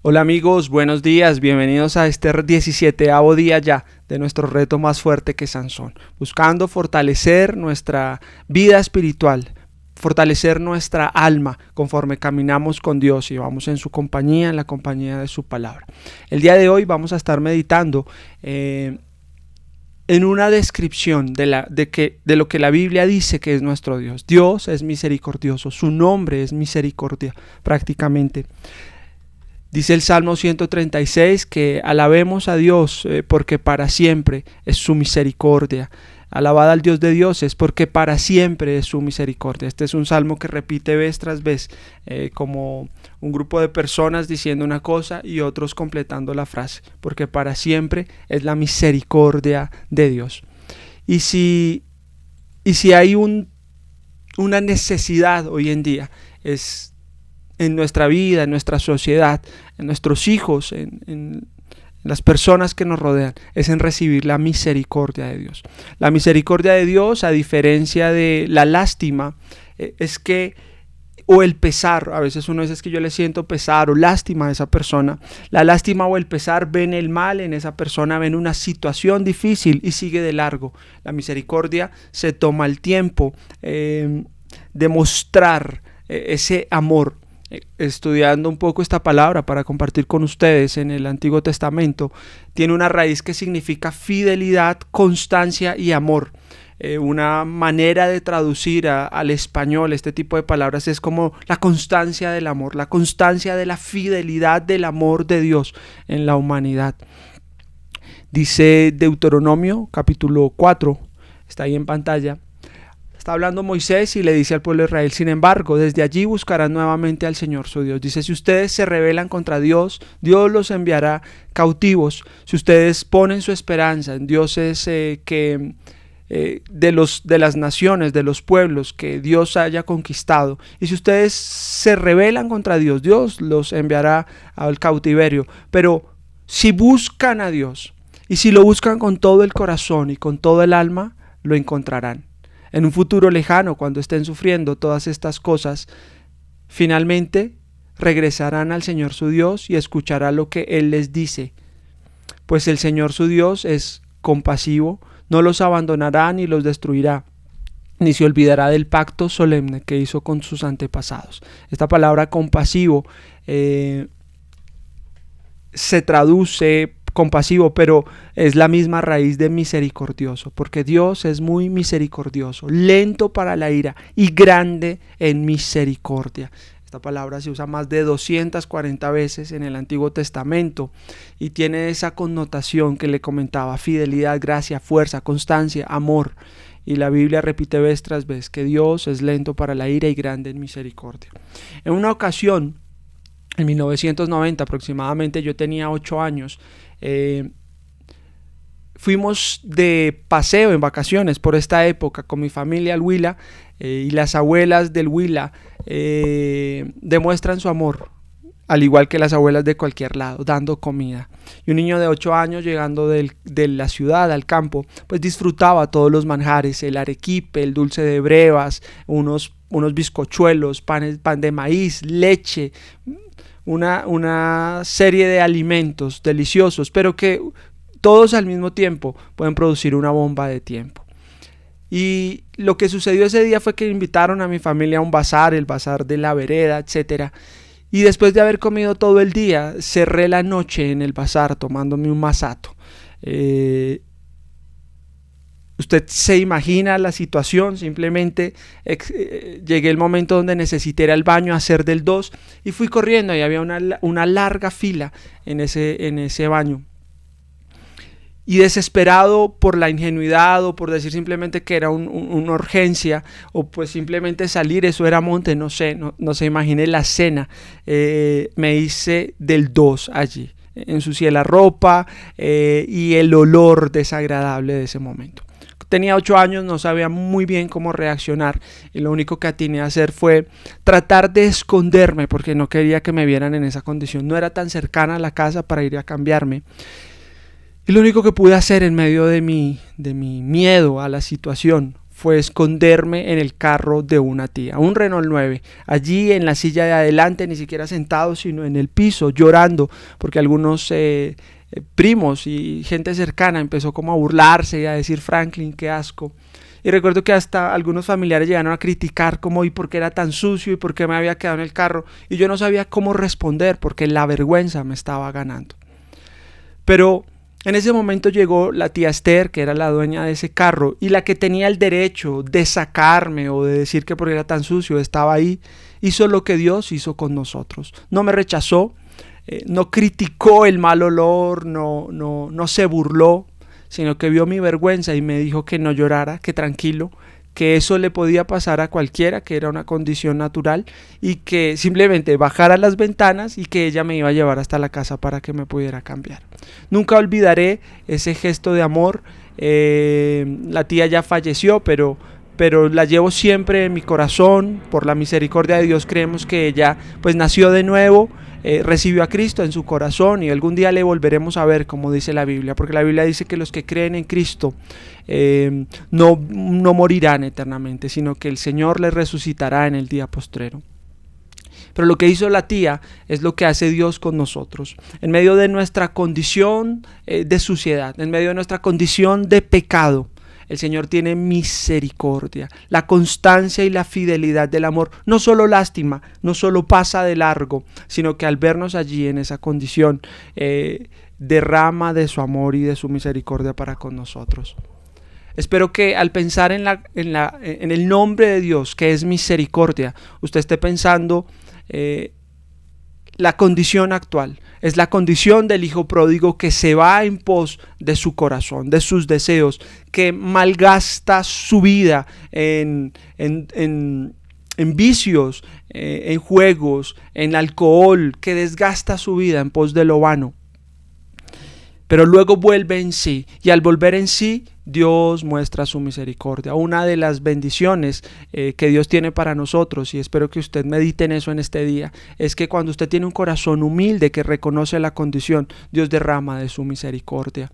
Hola amigos, buenos días, bienvenidos a este 17º día ya de nuestro reto más fuerte que Sansón, buscando fortalecer nuestra vida espiritual, fortalecer nuestra alma conforme caminamos con Dios y vamos en su compañía, en la compañía de su palabra. El día de hoy vamos a estar meditando en una descripción de lo que la Biblia dice que es nuestro Dios. Dios es misericordioso, su nombre es misericordia prácticamente. Dice el Salmo 136 que alabemos a Dios porque para siempre es su misericordia. Alabad al Dios de dioses porque para siempre es su misericordia. Este es un salmo que repite vez tras vez como un grupo de personas diciendo una cosa y otros completando la frase, porque para siempre es la misericordia de Dios. Y si hay una necesidad hoy en día es en nuestra vida, en nuestra sociedad, en nuestros hijos, en las personas que nos rodean, es en recibir la misericordia de Dios. La misericordia de Dios, a diferencia de la lástima, es que, o el pesar, a veces uno dice es que yo le siento pesar o lástima a esa persona. La lástima o el pesar ven el mal en esa persona, ven una situación difícil y sigue de largo. La misericordia se toma el tiempo de mostrar ese amor. Estudiando un poco esta palabra para compartir con ustedes en el Antiguo Testamento, tiene una raíz que significa fidelidad, constancia y amor. Una manera de traducir al español este tipo de palabras es como la constancia del amor, la constancia de la fidelidad del amor de Dios en la humanidad. Dice Deuteronomio capítulo 4, está ahí en pantalla. Está hablando Moisés y le dice al pueblo de Israel: sin embargo, desde allí buscarán nuevamente al Señor su Dios. Dice: si ustedes se rebelan contra Dios, Dios los enviará cautivos. Si ustedes ponen su esperanza en dioses de las naciones, de los pueblos que Dios haya conquistado, y si ustedes se rebelan contra Dios, Dios los enviará al cautiverio. Pero si buscan a Dios, y si lo buscan con todo el corazón y con todo el alma, lo encontrarán. En un futuro lejano, cuando estén sufriendo todas estas cosas, finalmente regresarán al Señor su Dios y escuchará lo que Él les dice. Pues el Señor su Dios es compasivo, no los abandonará ni los destruirá, ni se olvidará del pacto solemne que hizo con sus antepasados. Esta palabra compasivo se traduce compasivo, pero es la misma raíz de misericordioso, porque Dios es muy misericordioso, lento para la ira y grande en misericordia. Esta palabra se usa más de 240 veces en el Antiguo Testamento y tiene esa connotación que le comentaba: fidelidad, gracia, fuerza, constancia, amor. Y la Biblia repite vez tras vez que Dios es lento para la ira y grande en misericordia. En una ocasión, en 1990 aproximadamente, yo tenía 8 años, fuimos de paseo en vacaciones por esta época con mi familia al Huila, y las abuelas del Huila demuestran su amor, al igual que las abuelas de cualquier lado, dando comida. Y un niño de 8 años llegando de la ciudad al campo, pues disfrutaba todos los manjares: el arequipe, el dulce de brevas, unos bizcochuelos, pan de maíz, leche, una serie de alimentos deliciosos, pero que todos al mismo tiempo pueden producir una bomba de tiempo. Y lo que sucedió ese día fue que invitaron a mi familia a un bazar, el bazar de la vereda, etcétera. Y después de haber comido todo el día, cerré la noche en el bazar tomándome un masato. Usted se imagina la situación. Simplemente llegué el momento donde necesité ir al baño a hacer del 2 y fui corriendo, y había una larga fila en ese baño. Y desesperado por la ingenuidad o por decir simplemente que era una urgencia, o pues simplemente salir, eso era monte, no sé, imaginé la escena. Me hice del 2 allí, ensucié la ropa y el olor desagradable de ese momento. Tenía 8 años, no sabía muy bien cómo reaccionar, y lo único que atiné a hacer fue tratar de esconderme porque no quería que me vieran en esa condición. No era tan cercana a la casa para ir a cambiarme. Y lo único que pude hacer en medio de mi miedo a la situación fue esconderme en el carro de una tía, un Renault 9, allí en la silla de adelante, ni siquiera sentado, sino en el piso, llorando, porque algunos primos y gente cercana empezó como a burlarse y a decir: Franklin, qué asco. Y recuerdo que hasta algunos familiares llegaron a criticar como y por qué era tan sucio y por qué me había quedado en el carro, y yo no sabía cómo responder porque la vergüenza me estaba ganando. Pero en ese momento llegó la tía Esther, que era la dueña de ese carro y la que tenía el derecho de sacarme o de decir que porque era tan sucio estaba ahí. Hizo lo que Dios hizo con nosotros. No me rechazó, no criticó el mal olor, no se burló, sino que vio mi vergüenza y me dijo que no llorara, que tranquilo, que eso le podía pasar a cualquiera, que era una condición natural, y que simplemente bajara las ventanas y que ella me iba a llevar hasta la casa para que me pudiera cambiar. Nunca olvidaré ese gesto de amor. La tía ya falleció, pero la llevo siempre en mi corazón. Por la misericordia de Dios creemos que ella pues nació de nuevo, recibió a Cristo en su corazón, y algún día le volveremos a ver, como dice la Biblia, porque la Biblia dice que los que creen en Cristo no morirán eternamente, sino que el Señor les resucitará en el día postrero. Pero lo que hizo la tía es lo que hace Dios con nosotros. En medio de nuestra condición de suciedad, en medio de nuestra condición de pecado, el Señor tiene misericordia. La constancia y la fidelidad del amor no solo lástima, no solo pasa de largo, sino que al vernos allí en esa condición, derrama de su amor y de su misericordia para con nosotros. Espero que al pensar en el nombre de Dios, que es misericordia, usted esté pensando la condición actual. Es la condición del hijo pródigo que se va en pos de su corazón, de sus deseos, que malgasta su vida en vicios, en juegos, en alcohol, que desgasta su vida en pos de lo vano. Pero luego vuelve en sí, y al volver en sí, Dios muestra su misericordia. Una de las bendiciones que Dios tiene para nosotros, y espero que usted medite en eso en este día, es que cuando usted tiene un corazón humilde que reconoce la condición, Dios derrama de su misericordia.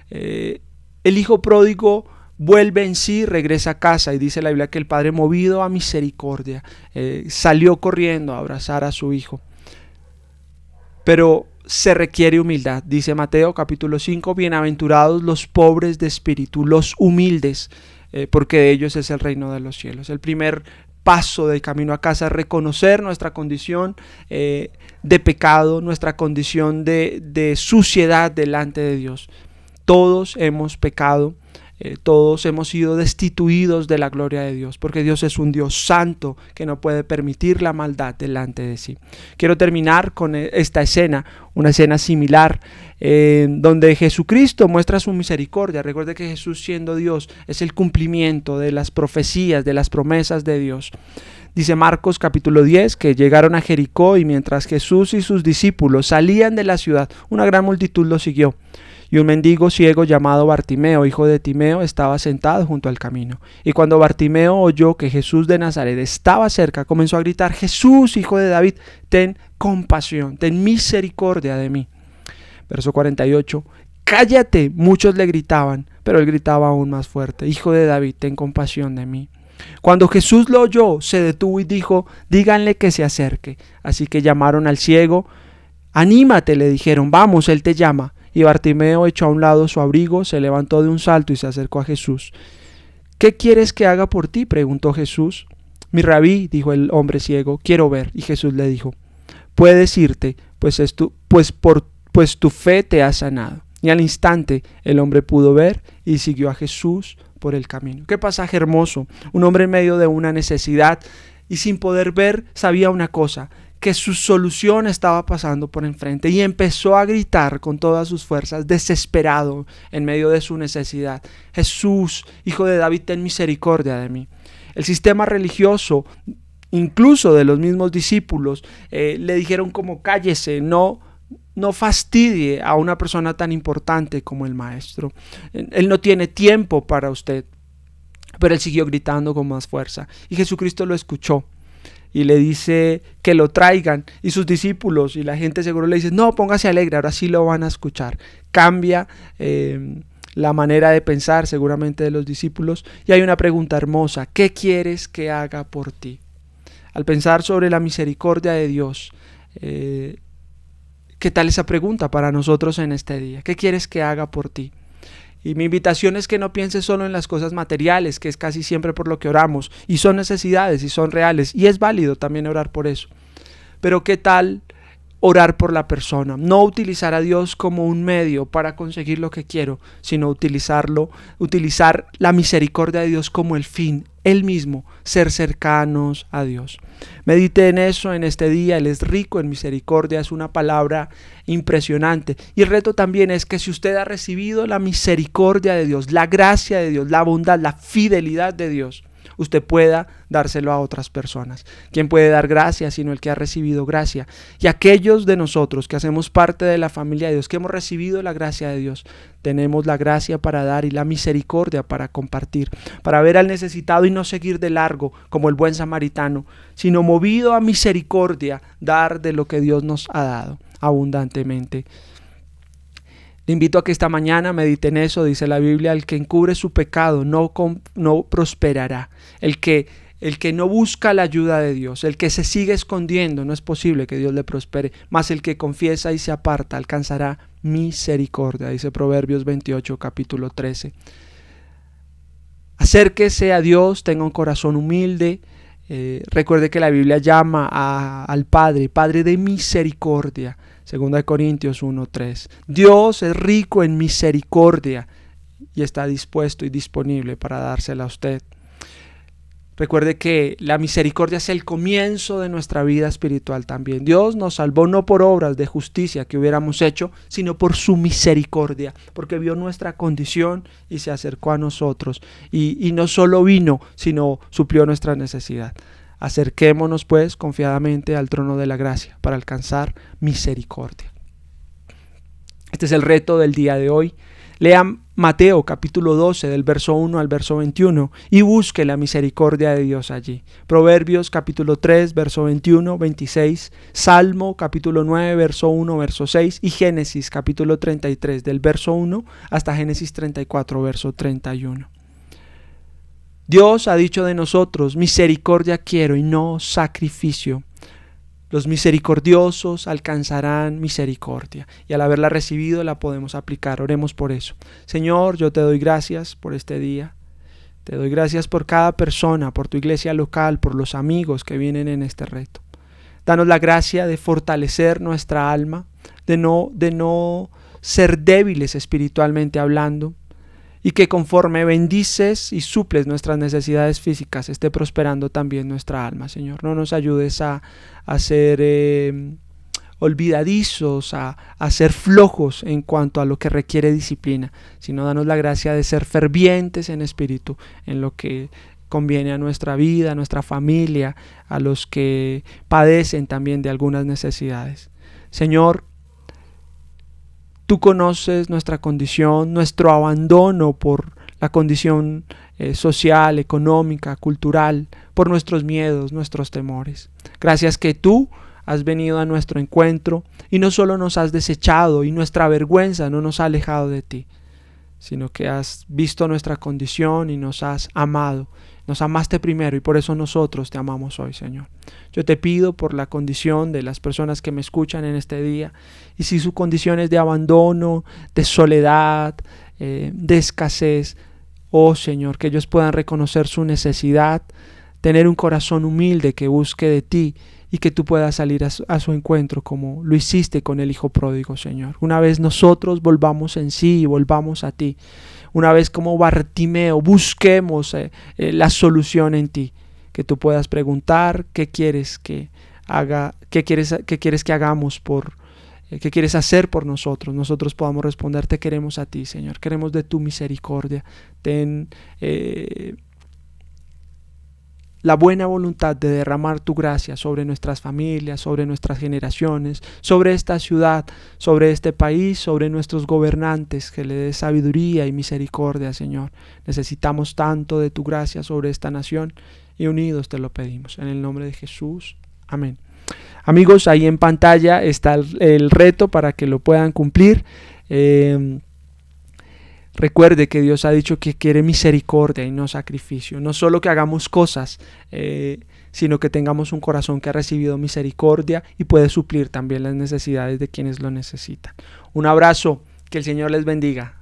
El hijo pródigo vuelve en sí, regresa a casa, y dice la Biblia que el padre, movido a misericordia, salió corriendo a abrazar a su hijo. Pero se requiere humildad. Dice Mateo capítulo 5, bienaventurados los pobres de espíritu, los humildes, porque de ellos es el reino de los cielos. El primer paso del camino a casa es reconocer nuestra condición de pecado, nuestra condición de suciedad delante de Dios. Todos hemos pecado. Todos hemos sido destituidos de la gloria de Dios, porque Dios es un Dios santo que no puede permitir la maldad delante de sí. Quiero terminar con esta escena, una escena similar, donde Jesucristo muestra su misericordia. Recuerde que Jesús, siendo Dios, es el cumplimiento de las profecías, de las promesas de Dios. Dice Marcos capítulo 10 que llegaron a Jericó, y mientras Jesús y sus discípulos salían de la ciudad, una gran multitud los siguió. Y un mendigo ciego llamado Bartimeo, hijo de Timeo, estaba sentado junto al camino. Y cuando Bartimeo oyó que Jesús de Nazaret estaba cerca, comenzó a gritar: Jesús, hijo de David, ten compasión, ten misericordia de mí. Verso 48. Cállate, muchos le gritaban, pero él gritaba aún más fuerte: Hijo de David, ten compasión de mí. Cuando Jesús lo oyó, se detuvo y dijo: díganle que se acerque. Así que llamaron al ciego. Anímate, le dijeron, vamos, él te llama. Y Bartimeo echó a un lado su abrigo, se levantó de un salto y se acercó a Jesús. ¿Qué quieres que haga por ti?, preguntó Jesús. Mi rabí, dijo el hombre ciego, quiero ver. Y Jesús le dijo: puedes irte, pues tu fe te ha sanado. Y al instante el hombre pudo ver y siguió a Jesús por el camino. Qué pasaje hermoso. Un hombre en medio de una necesidad y sin poder ver, sabía una cosa: que su solución estaba pasando por enfrente, y empezó a gritar con todas sus fuerzas, desesperado en medio de su necesidad: Jesús, hijo de David, ten misericordia de mí. El sistema religioso, incluso de los mismos discípulos, le dijeron como: cállese, no fastidie a una persona tan importante como el maestro. Él no tiene tiempo para usted. Pero él siguió gritando con más fuerza, y Jesucristo lo escuchó y le dice que lo traigan, y sus discípulos y la gente seguro le dicen: no, póngase alegre, ahora sí lo van a escuchar. Cambia la manera de pensar seguramente de los discípulos. Y hay una pregunta hermosa: ¿qué quieres que haga por ti? Al pensar sobre la misericordia de Dios, ¿qué tal esa pregunta para nosotros en este día? ¿Qué quieres que haga por ti? Y mi invitación es que no pienses solo en las cosas materiales, que es casi siempre por lo que oramos, y son necesidades y son reales, y es válido también orar por eso. Pero ¿qué tal orar por la persona? No utilizar a Dios como un medio para conseguir lo que quiero, sino utilizar la misericordia de Dios como el fin, Él mismo, ser cercanos a Dios. Medite en eso en este día. Él es rico en misericordia, es una palabra impresionante. Y el reto también es que si usted ha recibido la misericordia de Dios, la gracia de Dios, la bondad, la fidelidad de Dios, usted pueda dárselo a otras personas. ¿Quién puede dar gracia sino el que ha recibido gracia? Y aquellos de nosotros que hacemos parte de la familia de Dios, que hemos recibido la gracia de Dios, tenemos la gracia para dar y la misericordia para compartir, para ver al necesitado y no seguir de largo como el buen samaritano, sino movido a misericordia, dar de lo que Dios nos ha dado abundantemente. Le invito a que esta mañana medite en eso. Dice la Biblia: el que encubre su pecado no prosperará. El que no busca la ayuda de Dios, el que se sigue escondiendo, no es posible que Dios le prospere. Mas el que confiesa y se aparta alcanzará misericordia. Dice Proverbios 28, capítulo 13. Acérquese a Dios, tenga un corazón humilde. Recuerde que la Biblia llama al Padre de misericordia. 2 Corintios 1:3. Dios es rico en misericordia y está dispuesto y disponible para dársela a usted. Recuerde que la misericordia es el comienzo de nuestra vida espiritual también. Dios nos salvó no por obras de justicia que hubiéramos hecho, sino por su misericordia, porque vio nuestra condición y se acercó a nosotros. Y no solo vino, sino suplió nuestra necesidad. Acerquémonos pues confiadamente al trono de la gracia para alcanzar misericordia. Este es el reto del día de hoy. Lean Mateo capítulo 12 del verso 1 al verso 21 y busque la misericordia de Dios allí. Proverbios capítulo 3 verso 21, 26, Salmo capítulo 9 verso 1, verso 6 y Génesis capítulo 33 del verso 1 hasta Génesis 34 verso 31. Dios ha dicho de nosotros: misericordia quiero y no sacrificio. Los misericordiosos alcanzarán misericordia y al haberla recibido la podemos aplicar. Oremos por eso. Señor, yo te doy gracias por este día. Te doy gracias por cada persona, por tu iglesia local, por los amigos que vienen en este reto. Danos la gracia de fortalecer nuestra alma, de no ser débiles espiritualmente hablando, y que conforme bendices y suples nuestras necesidades físicas, esté prosperando también nuestra alma, Señor. No nos ayudes a ser olvidadizos, a ser flojos en cuanto a lo que requiere disciplina, sino danos la gracia de ser fervientes en espíritu, en lo que conviene a nuestra vida, a nuestra familia, a los que padecen también de algunas necesidades. Señor, tú conoces nuestra condición, nuestro abandono por la condición social, económica, cultural, por nuestros miedos, nuestros temores. Gracias que tú has venido a nuestro encuentro y no solo nos has desechado y nuestra vergüenza no nos ha alejado de ti, sino que has visto nuestra condición y nos has amado. Nos amaste primero y por eso nosotros te amamos hoy, Señor. Yo te pido por la condición de las personas que me escuchan en este día, y si su condición es de abandono, de soledad, de escasez, oh Señor, que ellos puedan reconocer su necesidad, tener un corazón humilde que busque de ti y que tú puedas salir a su encuentro como lo hiciste con el Hijo Pródigo, Señor. Una vez nosotros volvamos en sí y volvamos a ti, una vez como Bartimeo busquemos la solución en ti, que tú puedas preguntar qué quieres que haga, qué quieres que hagamos qué quieres hacer por nosotros. Nosotros podamos responder: te queremos a ti, Señor, queremos de tu misericordia. Ten la buena voluntad de derramar tu gracia sobre nuestras familias, sobre nuestras generaciones, sobre esta ciudad, sobre este país, sobre nuestros gobernantes, que le des sabiduría y misericordia, Señor. Necesitamos tanto de tu gracia sobre esta nación y unidos te lo pedimos. En el nombre de Jesús. Amén. Amigos, ahí en pantalla está el reto para que lo puedan cumplir. Recuerde que Dios ha dicho que quiere misericordia y no sacrificio. No solo que hagamos cosas, sino que tengamos un corazón que ha recibido misericordia y puede suplir también las necesidades de quienes lo necesitan. Un abrazo, que el Señor les bendiga.